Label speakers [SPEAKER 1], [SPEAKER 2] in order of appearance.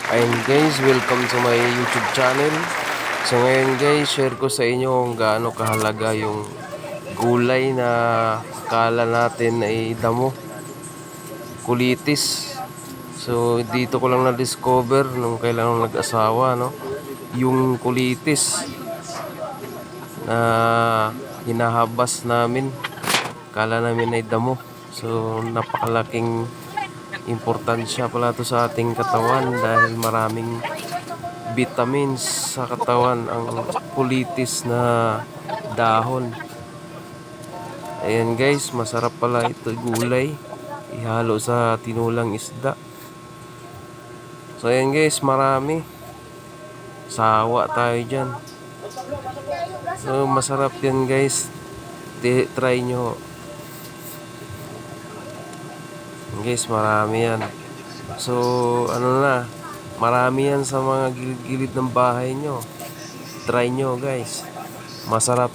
[SPEAKER 1] Ayun guys, welcome to my YouTube channel. So ngayon guys, share ko sa inyo kung gaano kahalaga yung gulay na akala natin ay damo, kulitis. So dito ko lang na-discover nung kailan nag-asawa, no? Yung kulitis na hinahabas namin, akala namin ay damo. So napakalaking importansya pala to sa ating katawan dahil maraming vitamins sa katawan ang kulitis na dahon. Ayan guys, masarap pala ito gulay, ihalo sa tinulang isda. So ayan guys, marami, sawa tayo dyan. So masarap yan guys, try nyo guys, marami yan. So ano na, marami yan sa mga gilid-gilid ng bahay nyo. Try nyo guys, masarap.